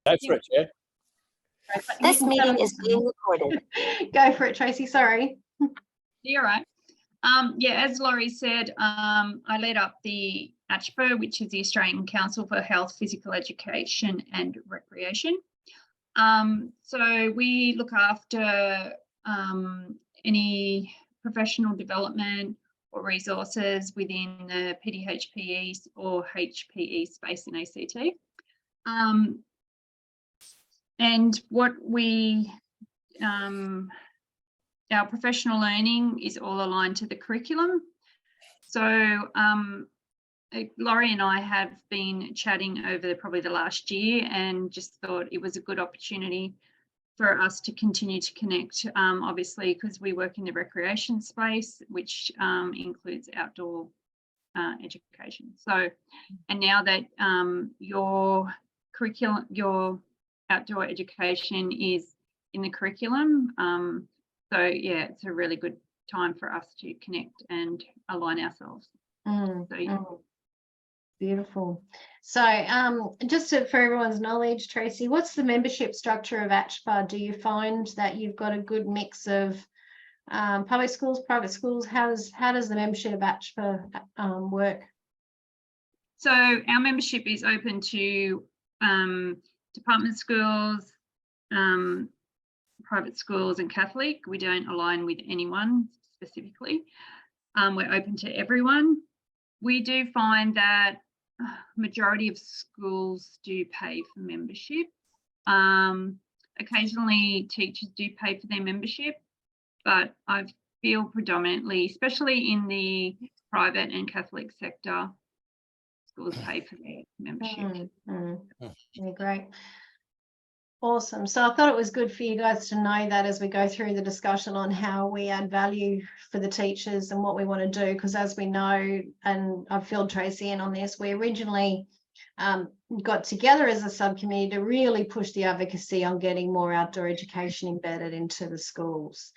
Go for it, Chair. This meeting is being recorded. Go for it, Tracy. Sorry. You're right. Yeah, as Laurie said, I led up the ACHPA, which is the Australian Council for Health, Physical Education and Recreation. So we look after any professional development or resources within the PDHPE or HPE space in ACT. And what we, our professional learning is all aligned to the curriculum. So Laurie and I have been chatting over probably the last year and just thought it was a good opportunity for us to continue to connect, obviously, because we work in the recreation space, which includes outdoor education. So, and now that your curriculum, your outdoor education is in the curriculum, so yeah, it's a really good time for us to connect and align ourselves. So, yeah. Beautiful. So just for everyone's knowledge, Tracy, what's the membership structure of ACHPA? Do you find that you've got a good mix of public schools, private schools? How does the membership of ACHPA work? So our membership is open to department schools, private schools and Catholic. We don't align with anyone specifically. We're open to everyone. We do find that majority of schools do pay for membership. Occasionally teachers do pay for their membership, but I feel predominantly, especially in the private and Catholic sector, schools pay for their membership. Yeah, great. Awesome. So I thought it was good for you guys to know that as we go through the discussion on how we add value for the teachers and what we want to do, because as we know, and I've filled Tracy in on this, we originally got together as a subcommittee to really push the advocacy on getting more outdoor education embedded into the schools.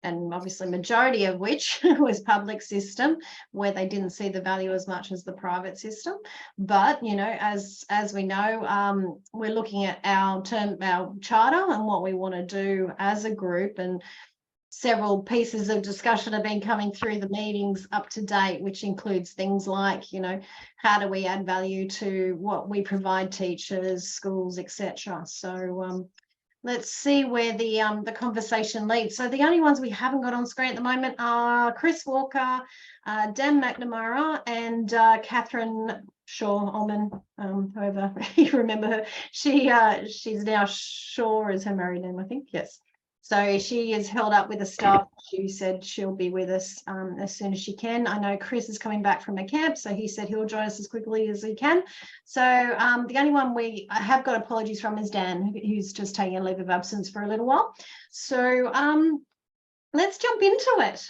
And obviously majority of which was public system, where they didn't see the value as much as the private system. But you know, as we know, we're looking at our charter and what we want to do as a group, and several pieces of discussion have been coming through the meetings up to date, which includes things like, you know, how do we add value to what we provide teachers, schools, etc. So let's see where the conversation leads. So the only ones we haven't got on screen at the moment are Chris Walker, Dan McNamara, and Catherine Shaw-Ullman, however you remember her. She's now Shaw is her married name, I think. Yes. So she is held up with a staff. She said she'll be with us as soon as she can. I know Chris is coming back from a camp, so he said he'll join us as quickly as he can. So the only one I have got apologies from is Dan, who's just taking a leave of absence for a little while. So let's jump into it.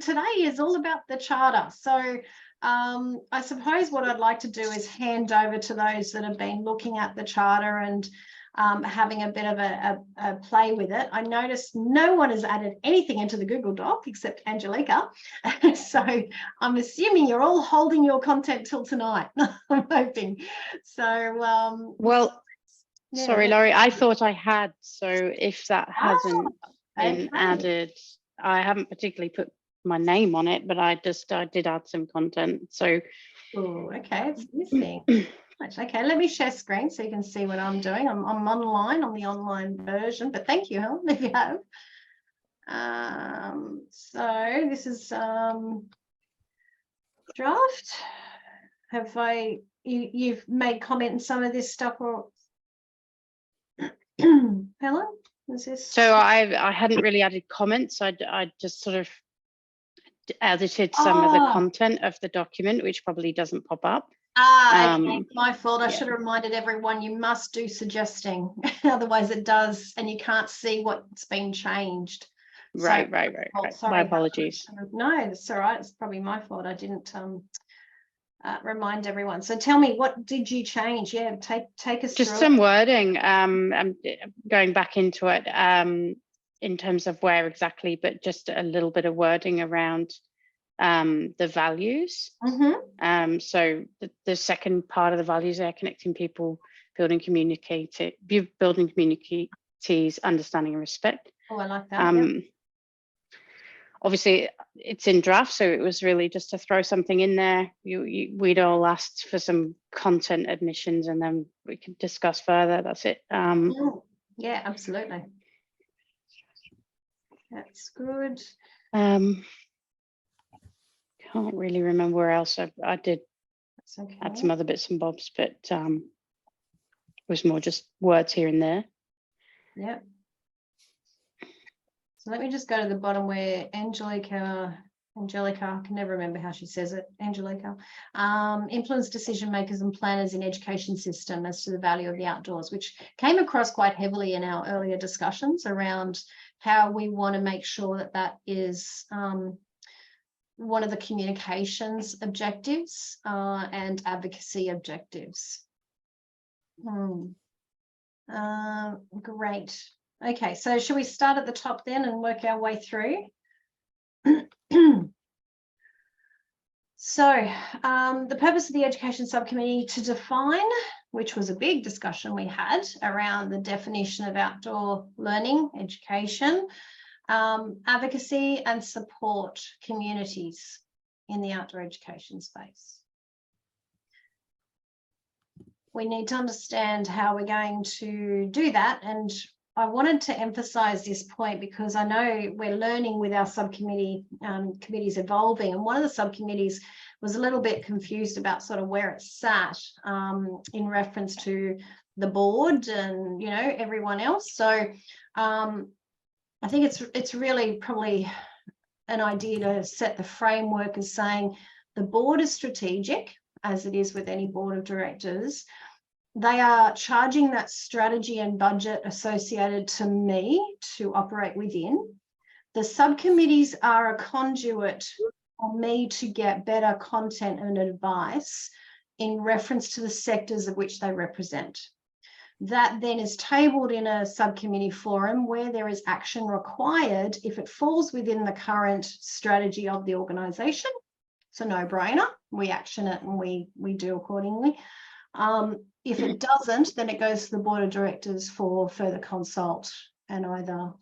Today is all about the charter. So I suppose what I'd like to do is hand over to those that have been looking at the charter and having a bit of a play with it. I noticed no one has added anything into the Google Doc except Angelica. So I'm assuming you're all holding your content till tonight. I'm hoping. So well, yeah. Sorry, Laurie, I thought I had. So if that hasn't been added, I haven't particularly put my name on it, but I did add some content. So okay, it's missing. Okay, let me share screen so you can see what I'm doing. I'm online on the online version, but thank you, Helen, if you have. So this is draft. Have you've made comment on some of this stuff, or Helen? Is this? So I hadn't really added comments. I just sort of edited some of the content of the document, which probably doesn't pop up. Okay, my fault. I should have reminded everyone you must do suggesting, otherwise it does, and you can't see what's been changed. Right. Sorry, my apologies. No, it's all right. It's probably my fault. I didn't remind everyone. So tell me, what did you change? Yeah, take us just through some wording. I'm going back into it in terms of where exactly, but just a little bit of wording around the values. So the second part of the values are connecting people building communities, understanding and respect. Oh, I like that. Yeah. Obviously, it's in draft, so it was really just to throw something in there. We'd all asked for some content admissions, and then we could discuss further. That's it. Yeah, absolutely. That's good. Can't really remember where else I did That's okay. add some other bits and bobs, but it was more just words here and there. Yeah. So let me just go to the bottom where Angelica, I can never remember how she says it, Angelica, influence decision makers and planners in education system as to the value of the outdoors, which came across quite heavily in our earlier discussions around how we want to make sure that that is one of the communications objectives and advocacy objectives. Great. Okay, so should we start at the top then and work our way through? So the purpose of the education subcommittee to define, which was a big discussion we had around the definition of outdoor learning, education, advocacy and support communities in the outdoor education space. We need to understand how we're going to do that, and I wanted to emphasize this point because I know we're learning with our subcommittee, committees evolving, and one of the subcommittees was a little bit confused about sort of where it sat in reference to the board and, you know, everyone else. So I think it's really probably an idea to set the framework as saying the board is strategic, as it is with any board of directors. They are charging that strategy and budget associated to me to operate within. The subcommittees are a conduit for me to get better content and advice in reference to the sectors of which they represent. That then is tabled in a subcommittee forum where there is action required if it falls within the current strategy of the organisation. It's a no-brainer. We action it and we do accordingly. If it doesn't, then it goes to the board of directors for further consult and either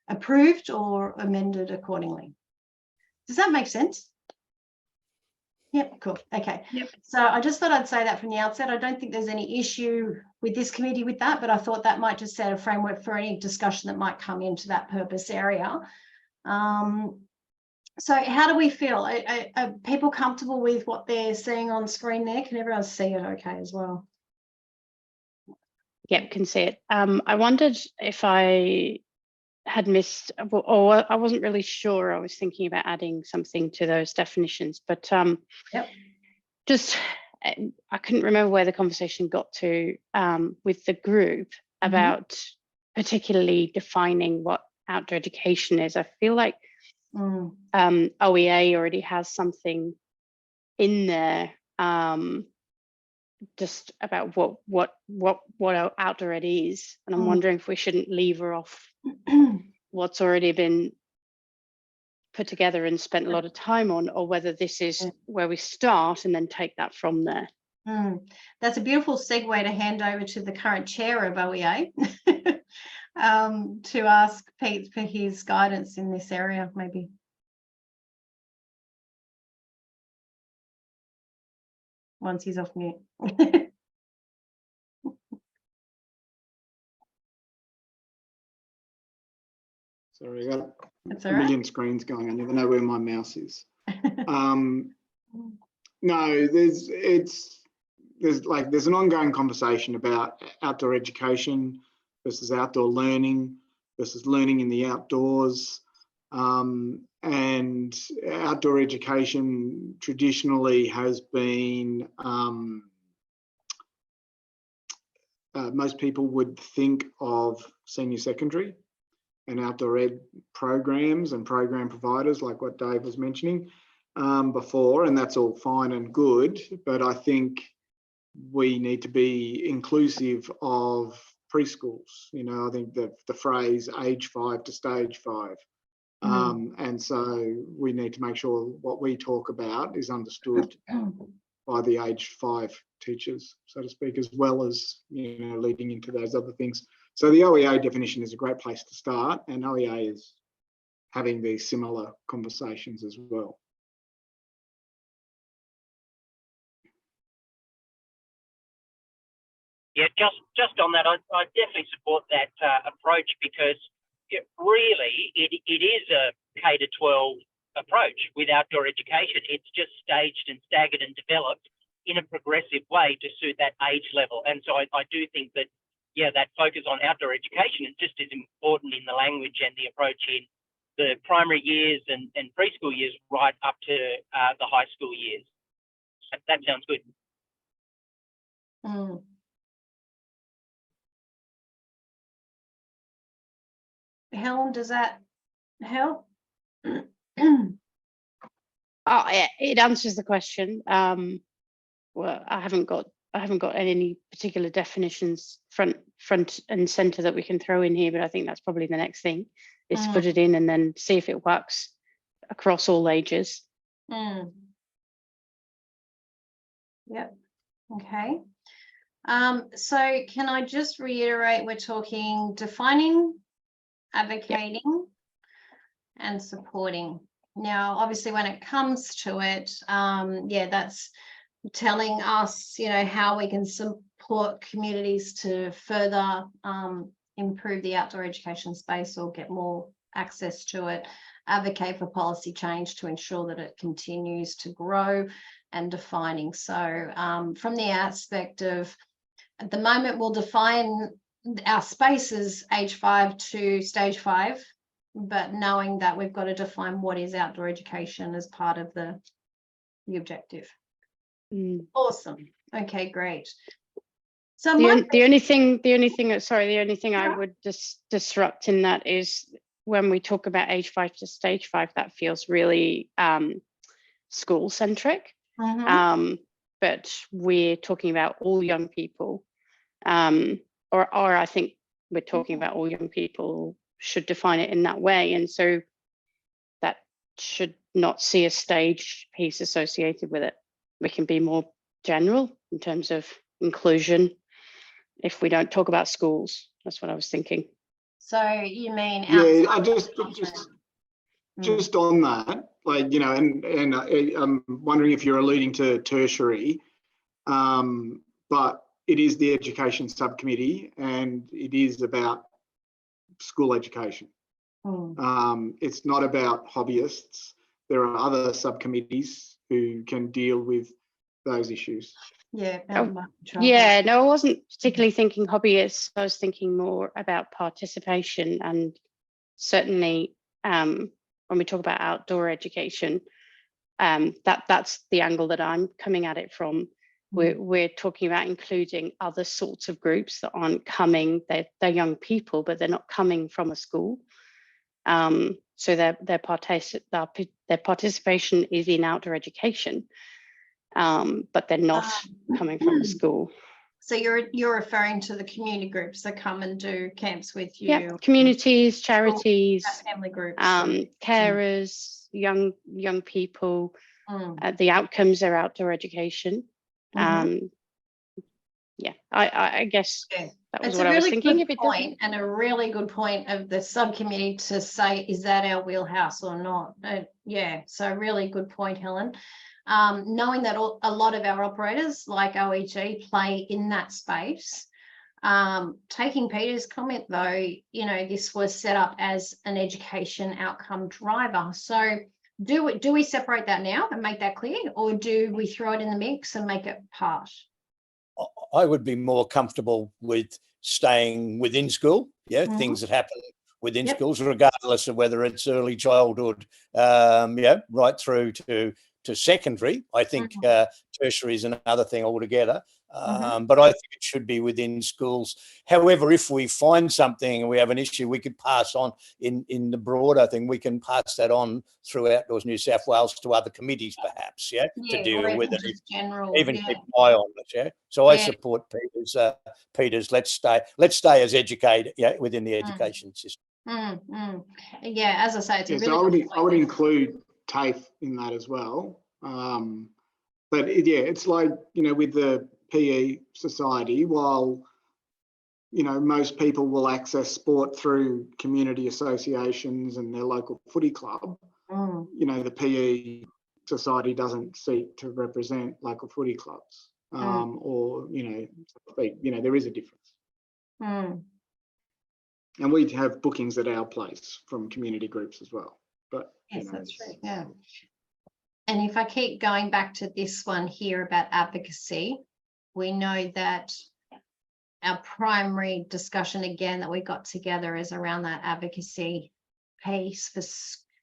approved or amended accordingly. Does that make sense? Yep, cool. Okay. Yep. So I just thought I'd say that from the outset. I don't think there's any issue with this committee with that, but I thought that might just set a framework for any discussion that might come into that purpose area. So how do we feel? Are people comfortable with what they're seeing on screen there? Can everyone see it okay as well? Yep, can see it. I wondered if I had missed, or I wasn't really sure. I was thinking about adding something to those definitions, but Yep. just I couldn't remember where the conversation got to with the group about particularly defining what outdoor education is. I feel like OEA already has something in there just about what outdoor ed is, and I'm wondering if we shouldn't lever off what's already been put together and spent a lot of time on, or whether this is where we start and then take that from there. That's a beautiful segue to hand over to the current chair of OEA to ask Pete for his guidance in this area, maybe. Once he's off mute. Sorry, I got That's a all right. million screens going. I never know where my mouse is. No, there's an ongoing conversation about outdoor education versus outdoor learning versus learning in the outdoors. And outdoor education traditionally has been, most people would think of senior secondary and outdoor ed programs and program providers like what Dave was mentioning before, and that's all fine and good, but I think we need to be inclusive of preschools. You know, I think the phrase age 5 to stage 5. And so we need to make sure what we talk about is understood by the age 5 teachers, so to speak, as well as, leading into those other things. So the OEA definition is a great place to start, and OEA is having these similar conversations as well. Yeah, just on that, I definitely support that approach, because it is a K-12 approach with outdoor education. It's just staged and staggered and developed in a progressive way to suit that age level. And so I do think that, yeah, that focus on outdoor education is just as important in the language and the approach in the primary years and preschool years right up to the high school years. That sounds good. Mm. Helen, does that help? Yeah, it answers the question. Well, I haven't got any particular definitions front and center that we can throw in here, but I think that's probably the next thing, is to put it in and then see if it works across all ages. Yep. Okay. So can I just reiterate, we're talking defining, advocating, and supporting. Now, obviously, when it comes to it, yeah, that's telling us, how we can support communities to further improve the outdoor education space or get more access to it, advocate for policy change to ensure that it continues to grow, and defining. So from the aspect of, at the moment, we'll define our spaces age 5 to stage 5, but knowing that we've got to define what is outdoor education as part of the objective. Awesome. Okay, great. So the only thing I would just disrupt in that is when we talk about age 5 to stage 5, that feels really school centric. But we're talking about all young people, or I think we're talking about all young people should define it in that way, and so that should not see a stage piece associated with it. We can be more general in terms of inclusion if we don't talk about schools. That's what I was thinking. So you mean Yeah, I just on that, like, and I'm wondering if you're alluding to tertiary, but it is the education subcommittee and it is about school education. It's not about hobbyists. There are other subcommittees who can deal with those issues. Yeah. Yeah, no, I wasn't particularly thinking hobbyists. I was thinking more about participation, and certainly when we talk about outdoor education, that's the angle that I'm coming at it from. We're talking about including other sorts of groups that aren't coming. They're young people, but they're not coming from a school. So their participation is in outdoor education, but they're not coming from a school. So you're referring to the community groups that come and do camps with you? Yeah, communities, charities, family groups, carers, young people. The outcomes are outdoor education. Yeah, I guess that was what I was thinking. It's a really good point, and a really good point of the subcommittee to say, is that our wheelhouse or not? Yeah, so really good point, Helen. Knowing that a lot of our operators like OEG play in that space. Taking Peter's comment though, this was set up as an education outcome driver. So do we separate that now and make that clear, or do we throw it in the mix and make it part? I would be more comfortable with staying within school. Yeah, things that happen within schools, regardless of whether it's early childhood, right through to secondary. I think tertiary is another thing altogether. But I think it should be within schools. However, if we find something and we have an issue, we could pass on in the broader thing. We can pass that on through Outdoors New South Wales to other committees, perhaps, to deal with it. Even keep an eye on it, So I support Peter's. Let's stay as educated, within the education system. Yeah, as I say, it's a really. So I would include TAFE in that as well. But it's like, with the PE society, while, you know, most people will access sport through community associations and their local footy club, you know, the PE society doesn't seek to represent local footy clubs, or, you know, there is a difference. And we have bookings at our place from community groups as well. But Yes, you know, that's true. Yeah. And if I keep going back to this one here about advocacy, we know that our primary discussion again that we got together is around that advocacy piece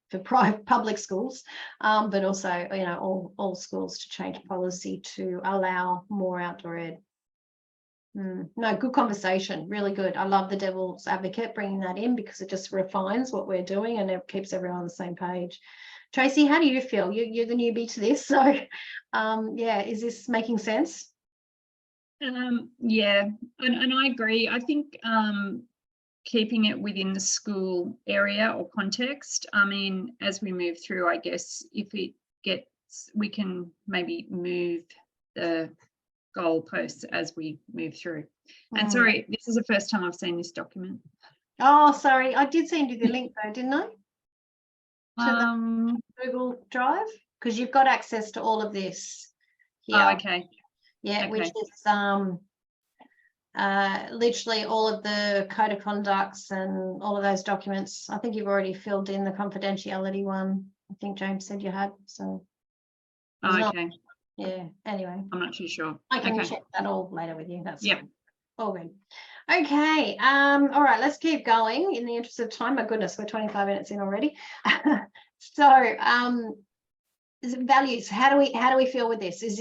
for public schools, but also, you know, all schools to change policy to allow more outdoor ed. No, good conversation, really good. I love the devil's advocate bringing that in because it just refines what we're doing and it keeps everyone on the same page. Tracy, how do you feel? You're the newbie to this, so yeah, is this making sense? Yeah, and I agree. I think keeping it within the school area or context. I mean, as we move through, I guess if it gets, we can maybe move the goalposts as we move through. And sorry, this is the first time I've seen this document. Oh, sorry, I did send you the link though, didn't I? To the Google Drive, because you've got access to all of this here. Oh, okay. Yeah, Okay. which is literally all of the code of conducts and all of those documents. I think you've already filled in the confidentiality one. I think James said you had. So Oh, okay. yeah, anyway. I'm not too sure. I can Okay. check that all later with you. That's Yep. fine. All good. Okay. All right, let's keep going in the interest of time. My goodness, we're 25 minutes in already. So values, how do we feel with this? Is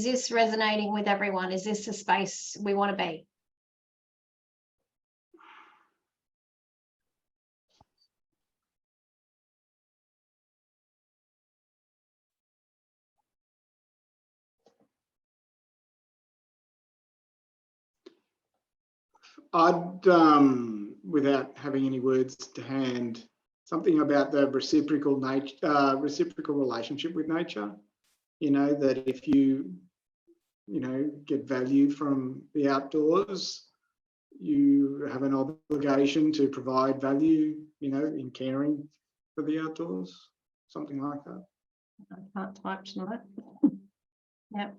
this resonating with everyone? Is this the space we want to be? I'd, without having any words to hand, something about the reciprocal relationship with nature. You know, that if you know, get value from the outdoors, you have an obligation to provide value, you know, in caring for the outdoors, something like that. I can't type tonight. Yep.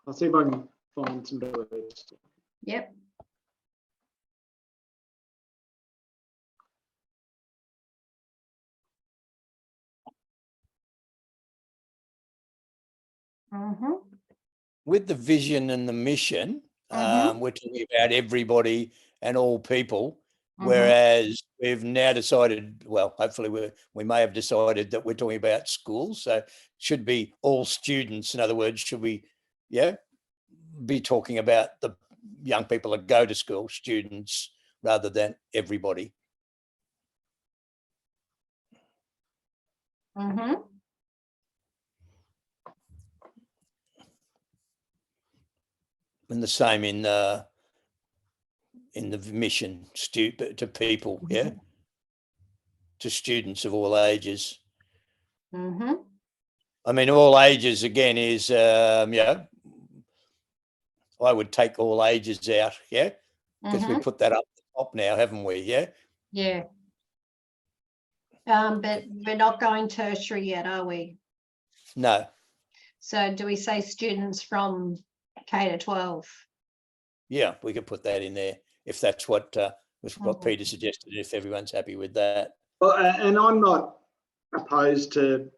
I'll see if I can find some words. Yep. With the vision and the mission, we're talking about everybody and all people, whereas we've now decided, well, hopefully we may have decided that we're talking about schools, so it should be all students. In other words, should we, be talking about the young people that go to school, students, rather than everybody. And the same in the mission, to people, to students of all ages. I mean, all ages again is, I would take all ages out, because we put that up the top now, haven't we? Yeah. But we're not going tertiary yet, are we? No. So do we say students from K to 12? Yeah, we could put that in there if that's what Peter suggested, if everyone's happy with that. Well, and I'm not opposed to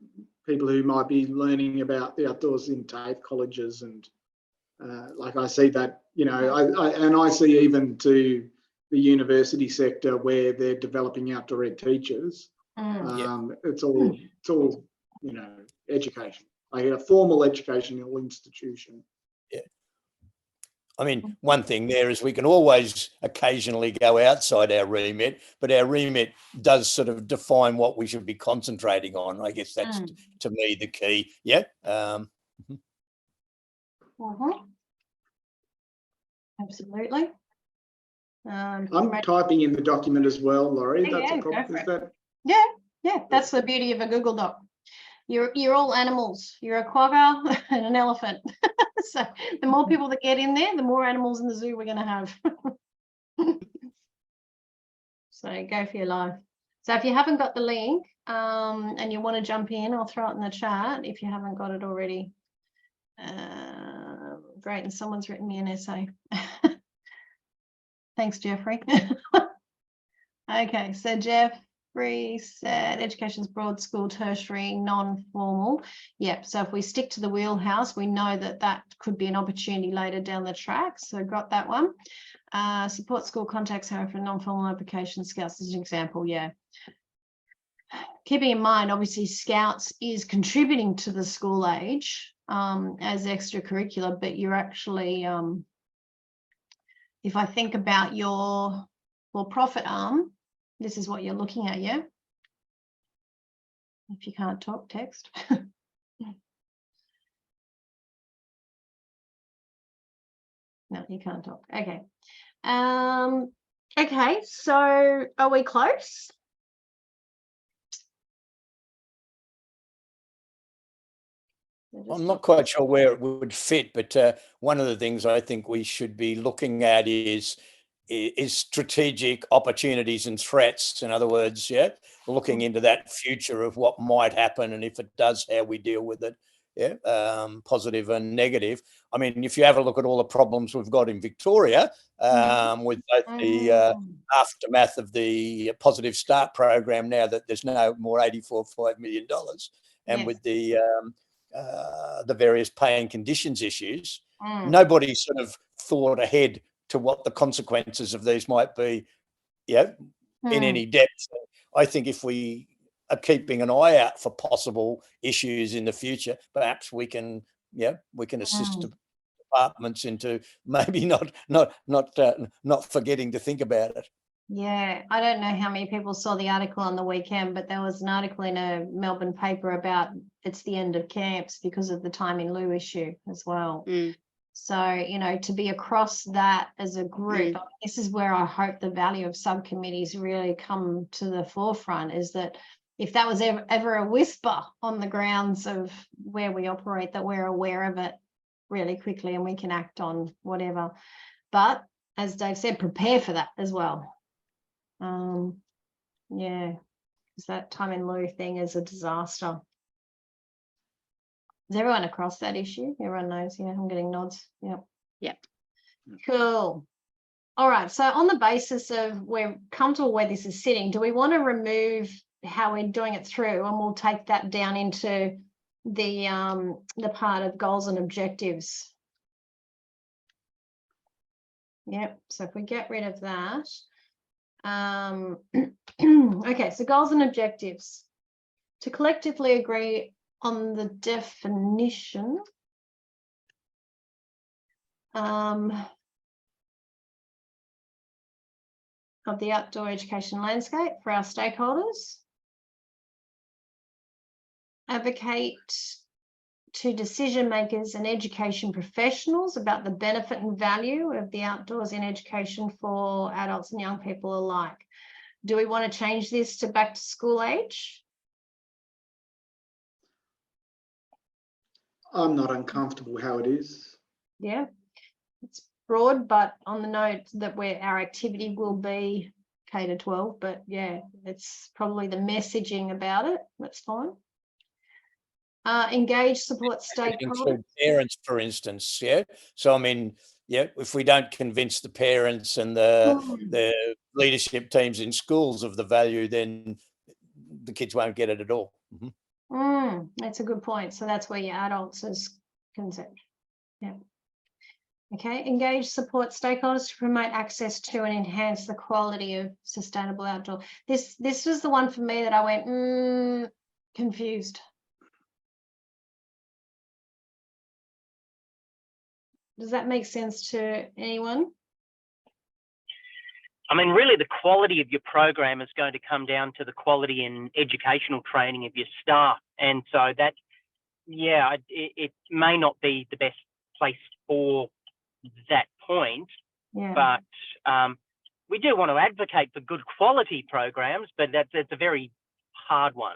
people who might be learning about the outdoors in TAFE colleges, and like I see that, you know, I see even to the university sector where they're developing outdoor ed teachers. It's all you know, education, like a formal educational institution. I mean, one thing there is we can always occasionally go outside our remit, but our remit does sort of define what we should be concentrating on. I guess that's, to me, the key. Absolutely. I'm typing in the document as well, Laurie. That's a problem. Is that? Yeah, that's the beauty of a Google Doc. You're all animals. You're a quagga and an elephant. So the more people that get in there, the more animals in the zoo we're going to have. So go for your life. So if you haven't got the link and you want to jump in, I'll throw it in the chat if you haven't got it already. Great, and someone's written me an essay. Thanks, Jeffrey. Okay, so Jeffrey said education's broad, school, tertiary, non-formal. Yep, so if we stick to the wheelhouse, we know that that could be an opportunity later down the track. So got that one. Support school contacts, however, non-formal application. Scouts is an example, yeah. Keeping in mind, obviously, Scouts is contributing to the school age as extracurricular, but you're actually, if I think about your for-profit arm, this is what you're looking at, yeah? If you can't talk, text. No, you can't talk. Okay. Okay, so are we close? I'm not quite sure where it would fit, but one of the things I think we should be looking at is strategic opportunities and threats. In other words, yeah, looking into that future of what might happen, and if it does, how we deal with it. Yeah, positive and negative. I mean, if you have a look at all the problems we've got in Victoria, with both the aftermath of the Positive Start program, now that there's no more $84.5 million, and Yes. with the various pay and conditions issues, nobody sort of thought ahead to what the consequences of these might be, yeah, in any depth. I think if we are keeping an eye out for possible issues in the future, perhaps we can, yeah, we can assist departments into maybe not forgetting to think about it. Yeah, I don't know how many people saw the article on the weekend, but there was an article in a Melbourne paper about it's the end of camps because of the time in lieu issue as well. So, you know, to be across that as a group, this is where I hope the value of subcommittees really come to the forefront, is that if that was ever a whisper on the grounds of where we operate, that we're aware of it really quickly and we can act on whatever. But as Dave said, prepare for that as well. Yeah, because that time in lieu thing is a disaster. Is everyone across that issue? Everyone knows, yeah, I'm getting nods. Yep. Yep. Cool. All right, so on the basis of we're comfortable where this is sitting, do we want to remove how we're doing it through, and we'll take that down into the part of goals and objectives? Yep, so if we get rid of that. Okay, so goals and objectives. To collectively agree on the definition of the outdoor education landscape for our stakeholders. Advocate to decision makers and education professionals about the benefit and value of the outdoors in education for adults and young people alike. Do we want to change this to back to school age? I'm not uncomfortable how it is. Yeah, it's broad, but on the note that our activity will be K to 12, but yeah, it's probably the messaging about it. That's fine. Engage, support stakeholders. Parents, for instance, yeah. So I mean, yeah, if we don't convince the parents and the leadership teams in schools of the value, then the kids won't get it at all. That's a good point. So that's where your adults is concerned. Yeah. Okay. Engage, support stakeholders to promote access to and enhance the quality of sustainable outdoor. This was the one for me that I went confused. Does that make sense to anyone? I mean, really, the quality of your program is going to come down to the quality in educational training of your staff. And so that, yeah, it may not be the best place for that point, but we do want to advocate for good quality programs, but that's a very hard one.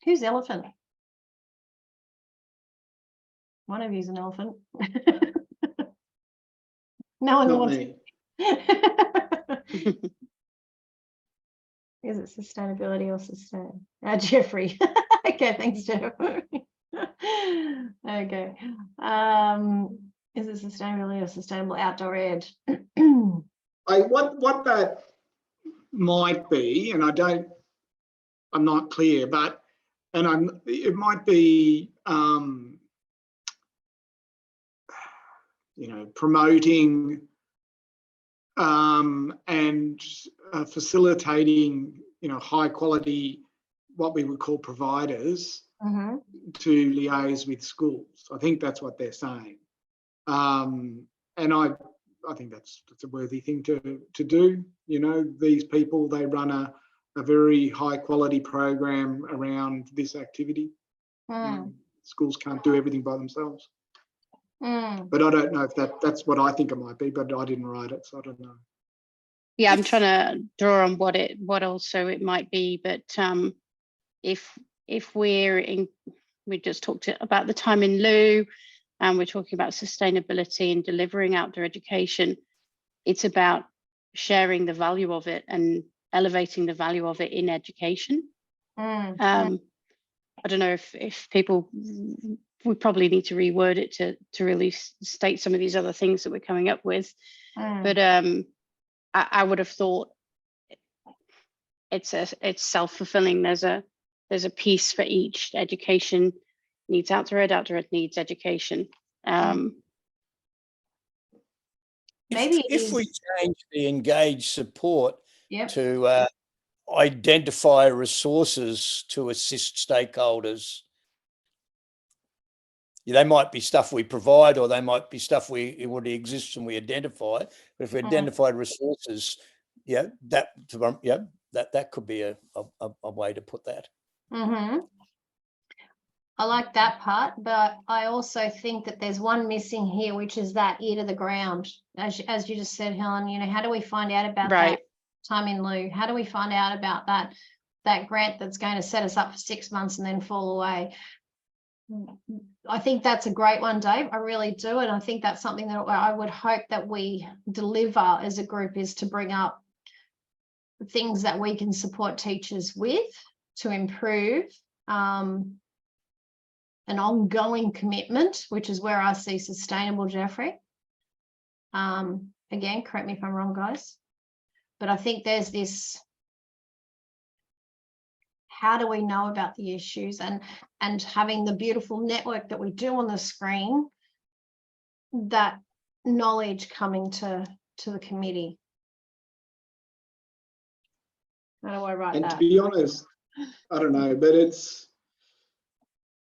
Who's elephant? One of you's an elephant. No one Not wants. me. Is it sustainability or sustain? Jeffrey. Okay, thanks, Jeff. Okay. Is it sustainability or sustainable outdoor ed? What that might be, and I'm not clear, but it might be promoting and facilitating high quality, what we would call providers, to liaise with schools. I think that's what they're saying, and I think that's a worthy thing to do. These people, they run a very high quality program around this activity. Schools can't do everything by themselves. But I don't know if that's what I think it might be, but I didn't write it, so I don't know. Yeah, I'm trying to draw on what also it might be, but if we just talked about the time in lieu, and we're talking about sustainability and delivering outdoor education, it's about sharing the value of it and elevating the value of it in education. I don't know if people, we probably need to reword it to really state some of these other things that we're coming up with. But I would have thought it's self-fulfilling. There's a piece for each. Education needs outdoor ed needs education. Maybe if we change the engage support Yep. to identify resources to assist stakeholders. They might be stuff we provide, or they might be stuff it already exists and we identify. But if we identify resources, that could be a way to put that. I like that part, but I also think that there's one missing here, which is that ear to the ground. As you just said, Helen, how do we find out about that time in lieu? How do we find out about that grant that's going to set us up for 6 months and then fall away? I think that's a great one, Dave. I really do. And I think that's something that I would hope that we deliver as a group, is to bring up things that we can support teachers with to improve an ongoing commitment, which is where I see sustainable, Jeffrey. Again, correct me if I'm wrong, guys. But I think there's this, how do we know about the issues, and having the beautiful network that we do on the screen, that knowledge coming to the committee. How do I write And that? to be honest, I don't know, but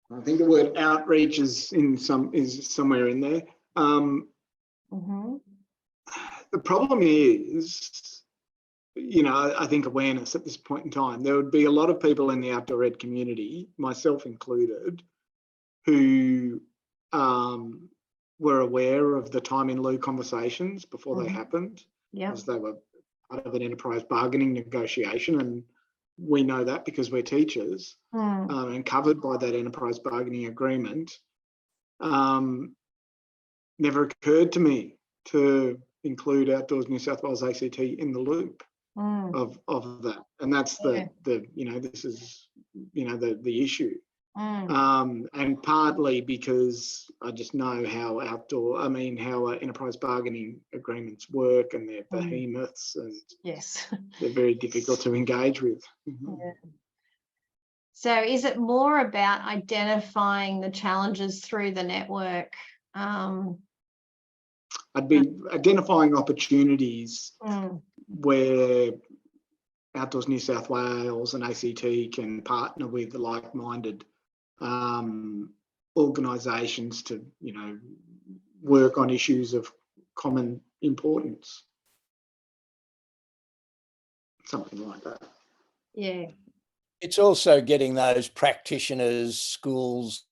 I think the word outreach is somewhere in there. The problem is, I think awareness at this point in time. There would be a lot of people in the outdoor ed community, myself included, who were aware of the time in lieu conversations before they happened, as they were part of an enterprise bargaining negotiation, and we know that because we're teachers, and covered by that enterprise bargaining agreement. Never occurred to me to include Outdoors New South Wales ACT in the loop of that, and that's this is the issue. And partly because I just know how enterprise bargaining agreements work, and they're behemoths, and they're very difficult to engage with. So is it more about identifying the challenges through the network? I'd be identifying opportunities where Outdoors New South Wales and ACT can partner with the like-minded organisations to, work on issues of common importance. Something like that. Yeah. It's also getting those practitioners, schools,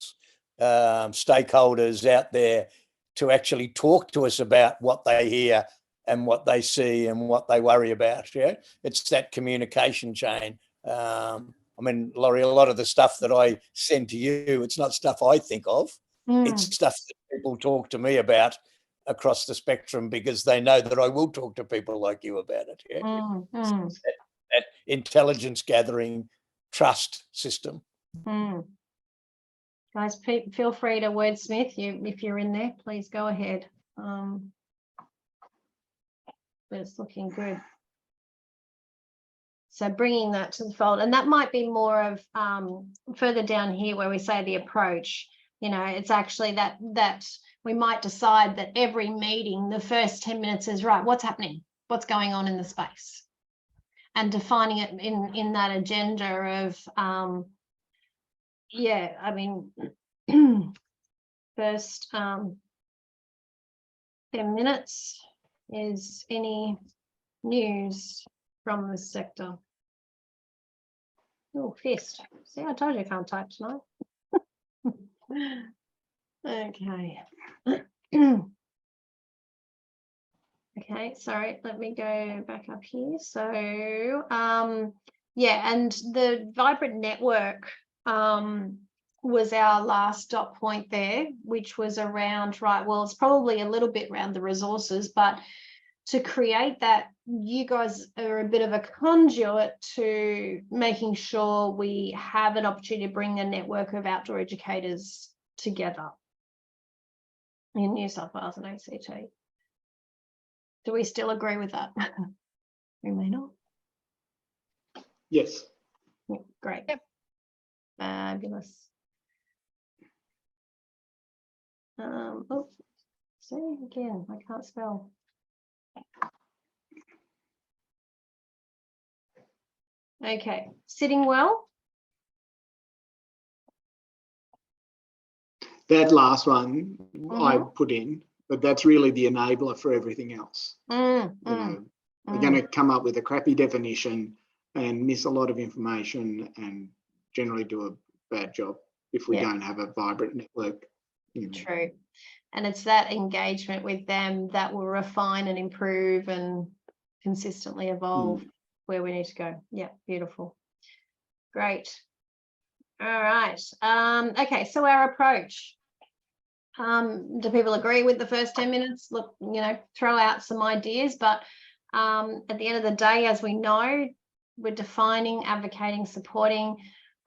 stakeholders out there to actually talk to us about what they hear and what they see and what they worry about. It's that communication chain. I mean, Laurie, a lot of the stuff that I send to you, it's not stuff I think of. It's stuff that people talk to me about across the spectrum because they know that I will talk to people like you about it. Yeah? That intelligence gathering trust system. Guys, feel free to wordsmith if you're in there, please go ahead. But it's looking good. So bringing that to the fold, and that might be more of further down here where we say the approach, you know, it's actually that we might decide that every meeting, the first 10 minutes is right, what's happening, what's going on in the space, and defining it in that agenda of, yeah, I mean, first 10 minutes is any news from the sector. Oh, fist. See, I told you I can't type tonight. Okay. Okay, sorry, let me go back up here. So, yeah, and the Vibrant Network was our last dot point there, which was around, right, well, it's probably a little bit around the resources, but to create that, you guys are a bit of a conduit to making sure we have an opportunity to bring a network of outdoor educators together in New South Wales and ACT. Do we still agree with that? We may not. Yes. Yeah, great. Yep. Fabulous. Oh, see again, I can't spell. Okay, sitting well. That last one I put in, but that's really the enabler for everything else. You know, we're going to come up with a crappy definition and miss a lot of information and generally do a bad job if we don't have a vibrant network. You know. True. And it's that engagement with them that will refine and improve and consistently evolve where we need to go. Yeah, beautiful. Great. All right. Okay, so our approach. Do people agree with the first 10 minutes? Look, you know, throw out some ideas, but at the end of the day, as we know, we're defining, advocating, supporting.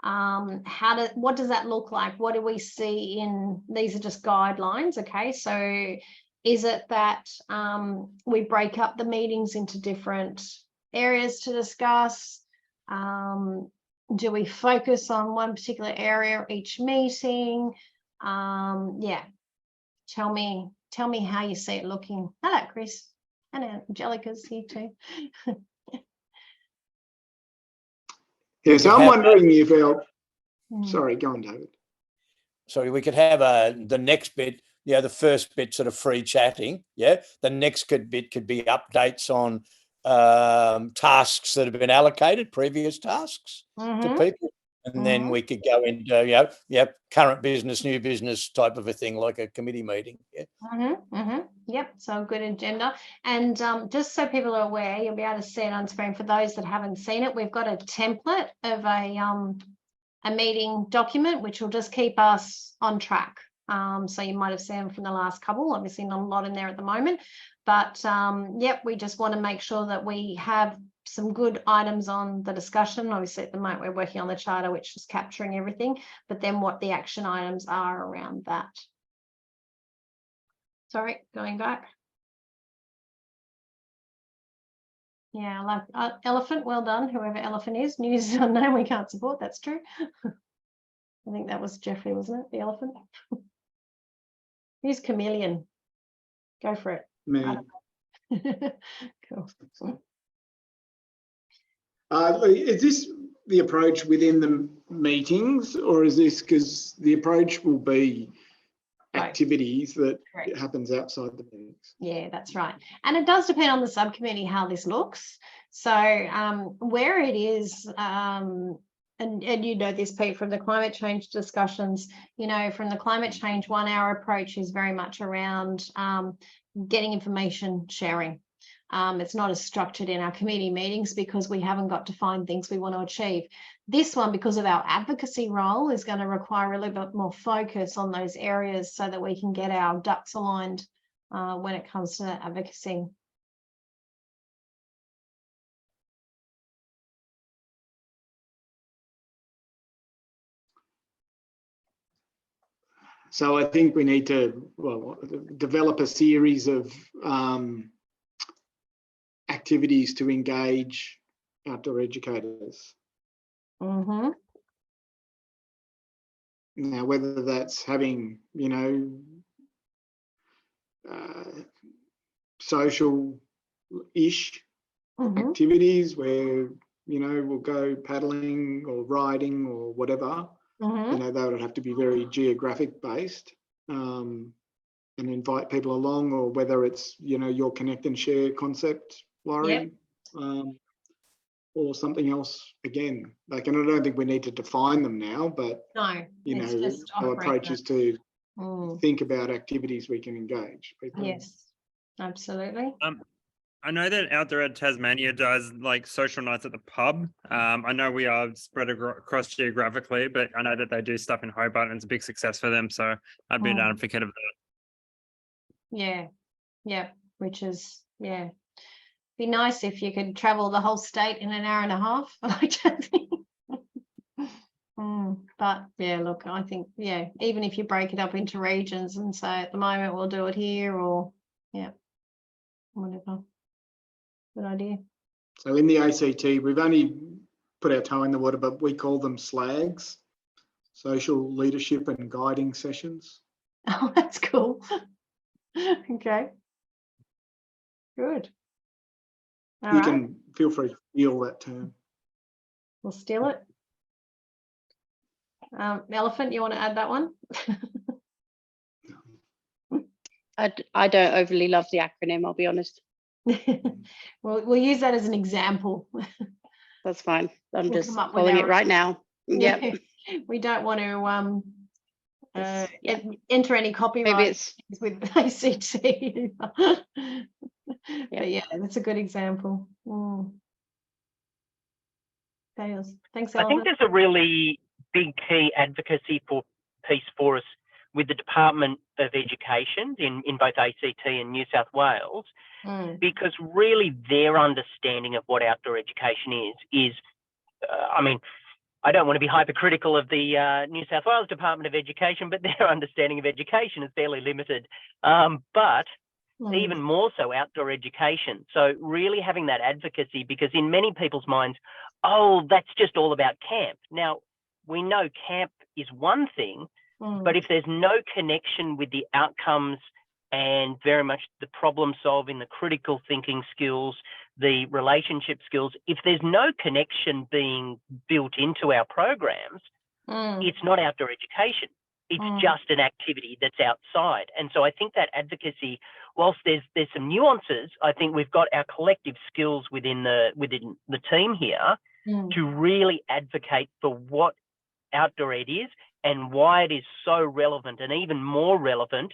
What does that look like? What do we see in, these are just guidelines, okay? So is it that we break up the meetings into different areas to discuss? Do we focus on one particular area each meeting? Yeah, tell me how you see it looking. Hello, Chris, and Angelica's here too. Yeah, so I'm wondering if our, sorry, go on, David. Sorry, we could have the next bit, the first bit sort of free chatting, the next bit could be updates on tasks that have been allocated, previous tasks to people, and then we could go into current business, new business type of a thing, like a committee meeting. Yep, so a good agenda. And just so people are aware, you'll be able to see it on screen. For those that haven't seen it, we've got a template of a meeting document which will just keep us on track. So you might have seen from the last couple, obviously not a lot in there at the moment, but yep, we just want to make sure that we have some good items on the discussion. Obviously at the moment we're working on the charter, which is capturing everything, but then what the action items are around that. Sorry, going back. Yeah, like elephant, well done, whoever elephant is. News is unknown, we can't support, that's true. I think that was Jeffrey, wasn't it, the elephant? Who's chameleon? Go for it. Me. Cool. Is this the approach within the meetings, or is this because the approach will be activities that happens outside the meetings? Yeah, that's right. And it does depend on the subcommittee how this looks. So where it is, and you know this, Pete, from the climate change discussions, you know, from the climate change 1 hour approach is very much around getting information sharing. It's not as structured in our committee meetings because we haven't got defined things we want to achieve. This one, because of our advocacy role, is going to require a little bit more focus on those areas so that we can get our ducks aligned when it comes to that advocacy. So I think we need to, well, develop a series of activities to engage outdoor educators. Mm-hmm. Now, whether that's having, you know, social-ish Mm-hmm. activities where, you know, we'll go paddling or riding or whatever. Mm-hmm. You know, they would have to be very geographic based and invite people along, or whether it's, you know, your connect and share concept, Laurie, or something else again. Like, and I don't think we need to define them now, but, No, you it's know, just our operate approach them. is to Mm. think about activities we can engage people in. Yes, absolutely. I know that Outdoor Ed Tasmania does like social nights at the pub. I know we are spread across geographically, but I know that they do stuff in Hobart and it's a big success for them. So I'd be an advocate of that. Yeah, yeah, which is, yeah. Be nice if you could travel the whole state in an hour and a half. I don't think. But yeah, look, I think, yeah, even if you break it up into regions and say at the moment we'll do it here, or yeah, whatever. Good idea. So in the ACT, we've only put our toe in the water, but we call them SLAGs, social leadership and guiding sessions. Oh, that's cool. Okay. Good. All You right, can feel free to steal that term. we'll steal it. Elephant, you want to add that one? I don't overly love the acronym, I'll be honest. We'll use that as an example. That's fine. I'm We'll just come up with calling our it right now. Yeah. We don't want to Yeah. enter any copyright Maybe it's with ACT. But yeah, that's a good example. Thanks, I think Elephant. there's a really big key advocacy piece for us with the Department of Education in both ACT and New South Wales, because really their understanding of what outdoor education is I mean, I don't want to be hypercritical of the New South Wales Department of Education, but their understanding of education is fairly limited. But even more so outdoor education. So really having that advocacy, because in many people's minds, oh, that's just all about camp. Now, we know camp is one thing, but if there's no connection with the outcomes and very much the problem solving, the critical thinking skills, the relationship skills, if there's no connection being built into our programs, it's not outdoor education. It's just an activity that's outside. And so I think that advocacy, whilst there's some nuances, I think we've got our collective skills within the team here to really advocate for what outdoor ed is and why it is so relevant, and even more relevant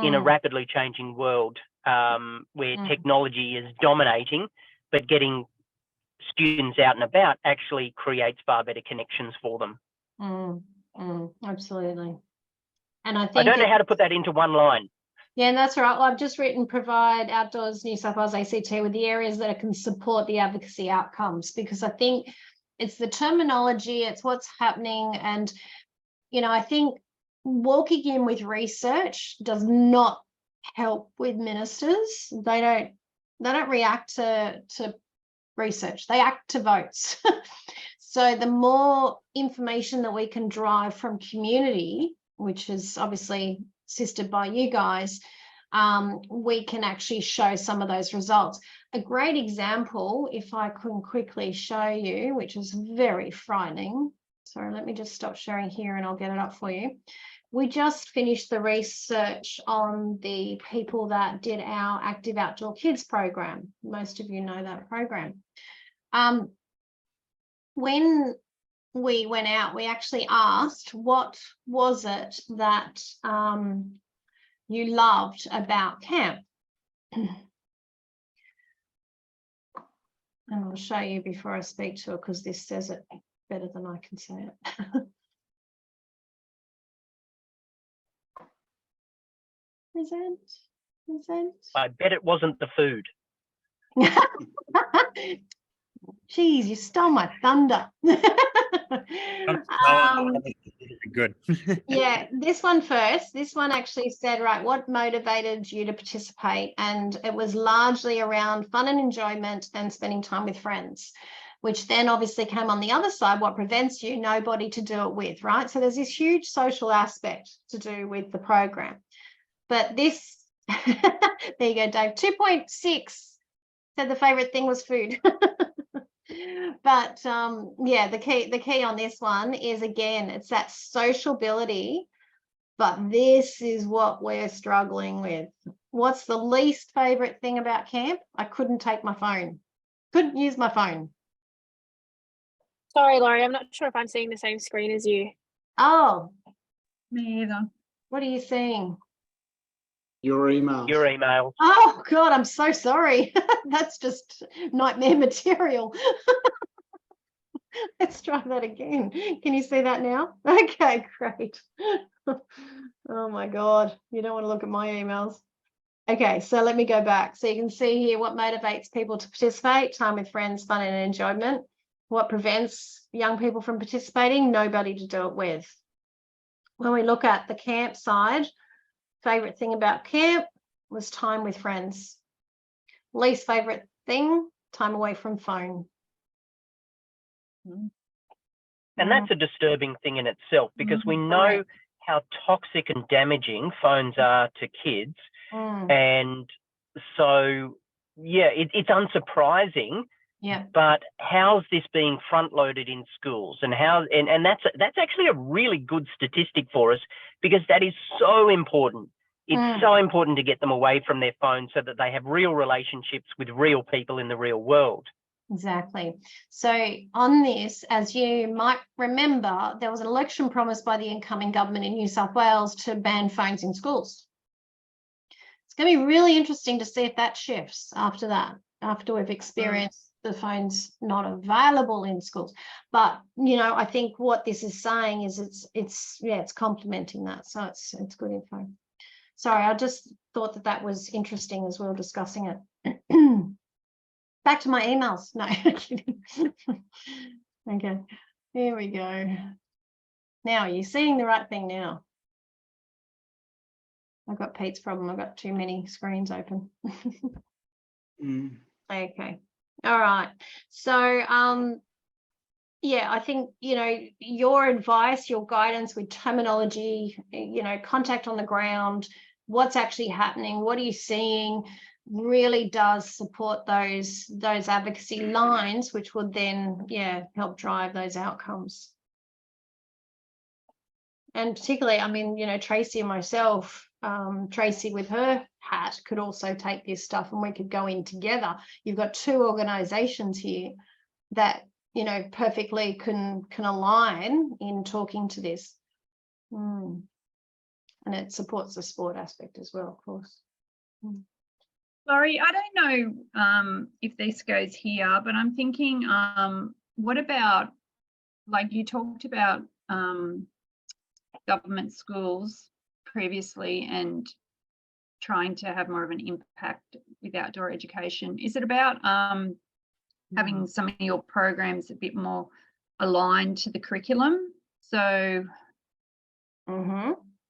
in a rapidly changing world where technology is dominating, but getting students out and about actually creates far better connections for them. Absolutely. And I think I don't know how to put that into one line. Yeah, and that's right. Well, I've just written provide Outdoors New South Wales ACT with the areas that can support the advocacy outcomes, because I think it's the terminology, it's what's happening. And, you know, I think walking in with research does not help with ministers. They don't react to research, they act to votes. So the more information that we can drive from community, which is obviously assisted by you guys, we can actually show some of those results. A great example, if I can quickly show you, which is very frightening. Sorry, let me just stop sharing here and I'll get it up for you. We just finished the research on the people that did our Active Outdoor Kids program. Most of you know that program. When we went out, we actually asked, what was it that you loved about camp? And I'll show you before I speak to it because this says it better than I can say it. Present. I bet it wasn't the food. Geez, you stole my thunder. Good. Yeah, this one first. This one actually said, right, what motivated you to participate? And it was largely around fun and enjoyment and spending time with friends, which then obviously came on the other side. What prevents you? Nobody to do it with, right? So there's this huge social aspect to do with the program. But this, there you go, Dave, 2.6 said the favorite thing was food. But yeah, the key on this one is, again, it's that sociability, but this is what we're struggling with. What's the least favorite thing about camp? I couldn't take my phone, couldn't use my phone. Sorry, Laurie, I'm not sure if I'm seeing the same screen as you. Oh, Me either. what are you seeing? Your email. Your email. Oh God, I'm so sorry. That's just nightmare material. Let's try that again. Can you see that now? Okay, great. Oh my God, you don't want to look at my emails. Okay, so let me go back. So you can see here what motivates people to participate: time with friends, fun and enjoyment. What prevents young people from participating? Nobody to do it with. When we look at the camp side, favorite thing about camp was time with friends. Least favorite thing, time away from phone. And that's a disturbing thing in itself, because we know how toxic and damaging phones are to kids. And so, yeah, it's unsurprising. Yeah. But how's this being front loaded in schools, and that's actually a really good statistic for us, because that is so important. It's so important to get them away from their phones so that they have real relationships with real people in the real world. Exactly. So on this, as you might remember, there was an election promise by the incoming government in New South Wales to ban phones in schools. It's going to be really interesting to see if that shifts after that, after we've experienced the phones not available in schools. But, you know, I think what this is saying is it's complementing that. So it's good info. Sorry, I just thought that was interesting as we were discussing it. Back to my emails. No, kidding. Okay, here we go. Now, are you seeing the right thing now? I've got Pete's problem. I've got too many screens open. Okay. All right. So, yeah, I think, you know, your advice, your guidance with terminology, you know, contact on the ground, what's actually happening, what are you seeing, really does support those advocacy lines, which would then, yeah, help drive those outcomes. And particularly, I mean, you know, Tracy and myself, Tracy with her hat could also take this stuff and we could go in together. You've got two organizations here that, you know, perfectly can align in talking to this. And it supports the sport aspect as well, of course. Laurie, I don't know if this goes here, but I'm thinking, what about, like you talked about government schools previously and trying to have more of an impact with outdoor education. Is it about having some of your programs a bit more aligned to the curriculum? So,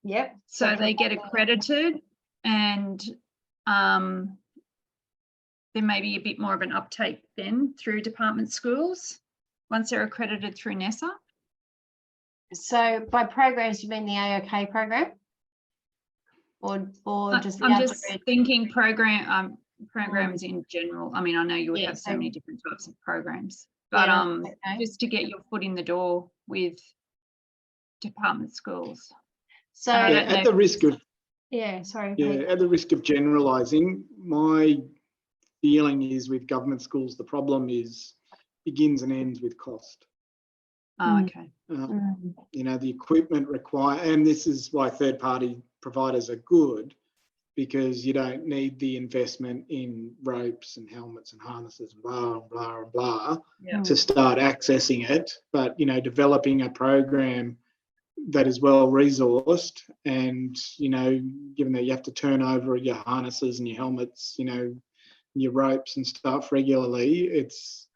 yep. So they get accredited, and there may be a bit more of an uptake then through department schools once they're accredited through NESA. So by programs, you mean the AOK program? Or just I'm just thinking programs in general. I mean, I know you would have so many different types of programs, but just to get your foot in the door with department schools. So at the risk of at the risk of generalizing, my feeling is with government schools, the problem begins and ends with cost. Oh, okay. You know, the equipment required, and this is why third-party providers are good, because you don't need the investment in ropes and helmets and harnesses and blah and blah and blah to start accessing it. But, you know, developing a program that is well resourced, and, you know, given that you have to turn over your harnesses and your helmets, you know, your ropes and stuff regularly, it's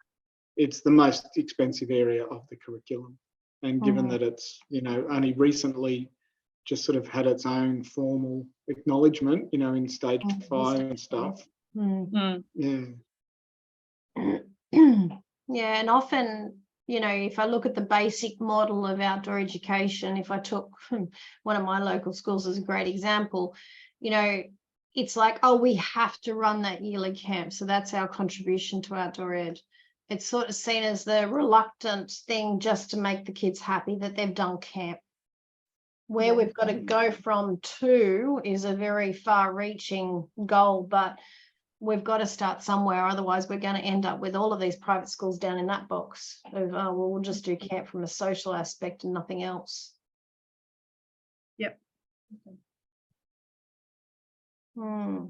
the most expensive area of the curriculum. And given that it's, you know, only recently just sort of had its own formal acknowledgement, you know, in stage 5 and stuff. Yeah. Yeah, and often, you know, if I look at the basic model of outdoor education, if I took one of my local schools as a great example, you know, it's like, oh, we have to run that yearly camp, so that's our contribution to outdoor ed. It's sort of seen as the reluctant thing just to make the kids happy that they've done camp. Where we've got to go from to is a very far-reaching goal, but we've got to start somewhere. Otherwise, we're going to end up with all of these private schools down in that box of, oh, well, we'll just do camp from a social aspect and nothing else. Yep.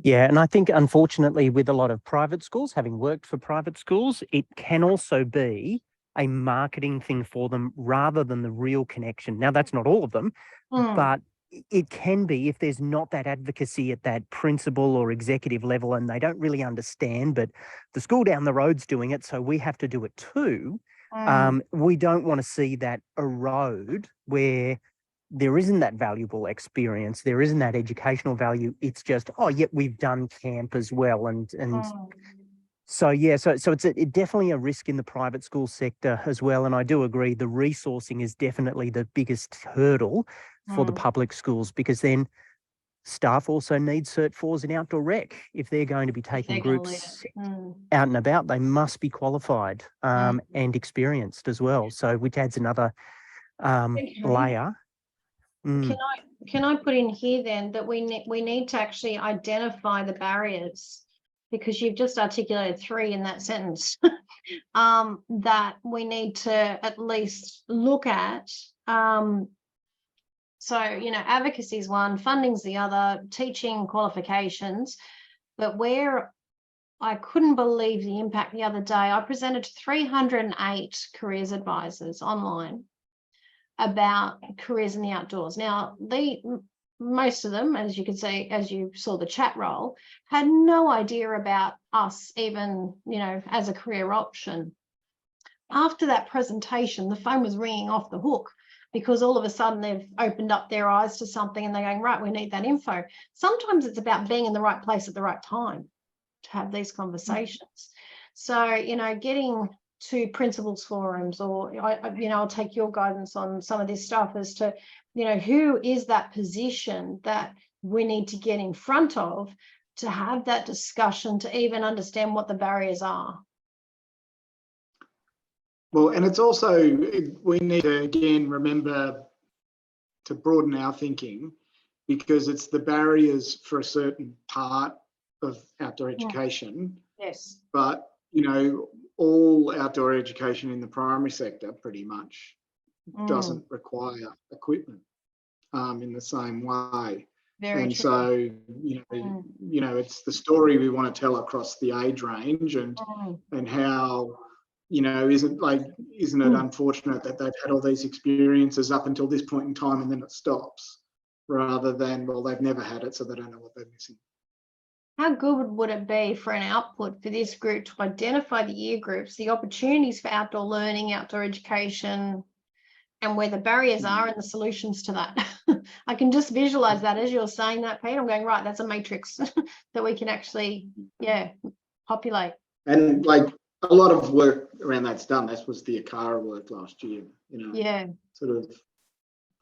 Yeah, and I think unfortunately with a lot of private schools, having worked for private schools, it can also be a marketing thing for them rather than the real connection. Now, that's not all of them, but it can be if there's not that advocacy at that principal or executive level and they don't really understand, but the school down the road's doing it, so we have to do it too. We don't want to see that erode where there isn't that valuable experience, there isn't that educational value. It's just, oh, yeah, we've done camp as well. So, yeah, so it's definitely a risk in the private school sector as well. And I do agree the resourcing is definitely the biggest hurdle for the public schools, because then staff also need Cert 4s in outdoor rec. If they're going to be taking groups out and about, they must be qualified and experienced as well. So which adds another layer. Can I put in here then that we need to actually identify the barriers, because you've just articulated 3 in that sentence that we need to at least look at. So, you know, advocacy is one, funding's the other, teaching qualifications. But where I couldn't believe the impact the other day, I presented to 308 careers advisors online about careers in the outdoors. Now, most of them, as you can see, as you saw the chat roll, had no idea about us even, you know, as a career option. After that presentation, the phone was ringing off the hook, because all of a sudden they've opened up their eyes to something and they're going, right, we need that info. Sometimes it's about being in the right place at the right time to have these conversations. So, you know, getting to principals forums, or, you know, I'll take your guidance on some of this stuff as to, you know, who is that position that we need to get in front of to have that discussion, to even understand what the barriers are. Well, and it's also, we need to again remember to broaden our thinking, because it's the barriers for a certain part of outdoor education. Yes. But, you know, all outdoor education in the primary sector pretty much doesn't require equipment in the same way. Very and true. So, you know, it's the story we want to tell across the age range, and how, you know, isn't it unfortunate that they've had all these experiences up until this point in time and then it stops, rather than, well, they've never had it, so they don't know what they're missing. How good would it be for an output for this group to identify the year groups, the opportunities for outdoor learning, outdoor education, and where the barriers are and the solutions to that? I can just visualize that as you're saying that, Pete. I'm going, right, that's a matrix that we can actually, populate. And like a lot of work around that's done. That was the ACARA work last year, you know, sort of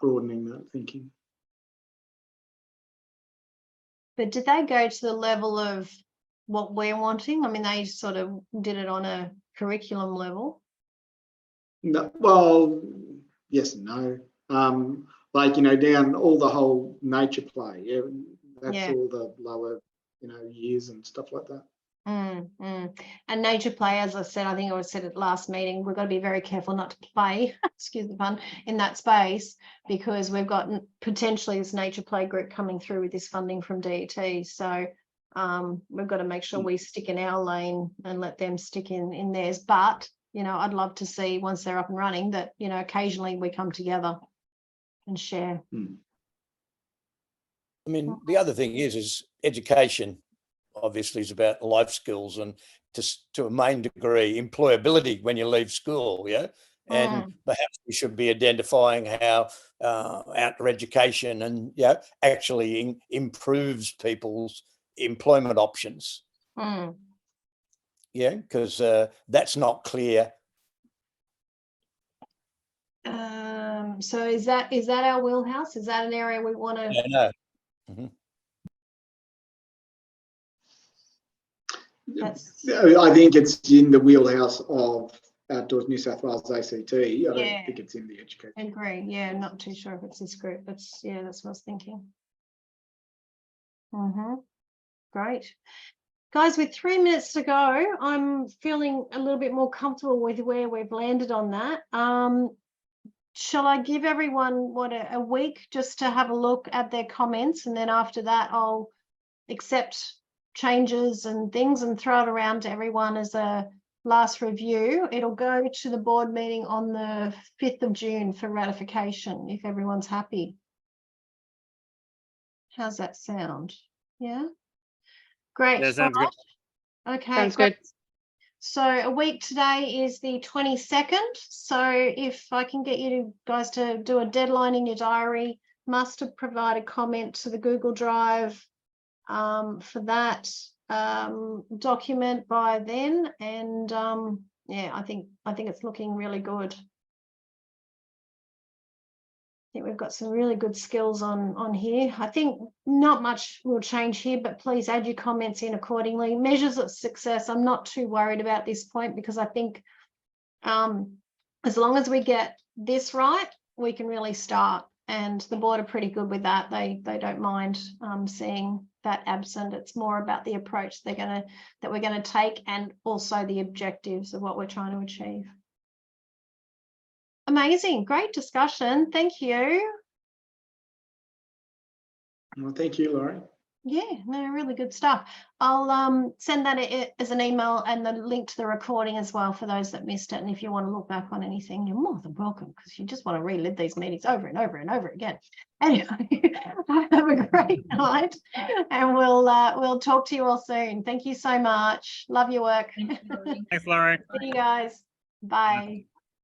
broadening that thinking. But did they go to the level of what we're wanting? I mean, they sort of did it on a curriculum level. No, well, yes and no. Like, you know, down all the whole nature play, that's all the lower, you know, years and stuff like that. And nature play, as I said, I think I said at last meeting, we've got to be very careful not to play, excuse the pun, in that space, because we've got potentially this nature play group coming through with this funding from DET. So we've got to make sure we stick in our lane and let them stick in theirs. But, you know, I'd love to see once they're up and running that, you know, occasionally we come together and share. I mean, the other thing is education obviously is about life skills and to a main degree employability when you leave school, yeah. And perhaps we should be identifying how outdoor education and actually improves people's employment options. Yeah, because that's not clear. So is that our wheelhouse? Is that an area we want to? No. I think it's in the wheelhouse of Outdoors New South Wales ACT. I don't think it's in the education. Agree. Yeah, not too sure if it's this group, but yeah, that's what I was thinking. Great. Guys, with 3 minutes to go, I'm feeling a little bit more comfortable with where we've landed on that. Shall I give everyone a week just to have a look at their comments, and then after that I'll accept changes and things and throw it around to everyone as a last review. It'll go to the board meeting on the 5th of June for ratification, if everyone's happy. How's that sound? Yeah. Great. Yeah, sounds good. Okay. Sounds good. So a week today is the 22nd. So if I can get you guys to do a deadline in your diary, must have provided comment to the Google Drive for that document by then. And yeah, I think it's looking really good. I think we've got some really good skills on here. I think not much will change here, but please add your comments in accordingly. Measures of success, I'm not too worried about this point, because I think as long as we get this right, we can really start. And the board are pretty good with that. They don't mind seeing that absent. It's more about the approach that we're gonna take, and also the objectives of what we're trying to achieve. Amazing, great discussion. Thank you. Well, thank you, Laurie. Yeah, no, really good stuff. I'll send that as an email and the link to the recording as well for those that missed it. And if you want to look back on anything, you're more than welcome, because you just want to relive these meetings over and over and over again. Anyway, have a great night, and we'll talk to you all soon. Thank you so much. Love your work. Thanks, Laurie. See you guys. Bye.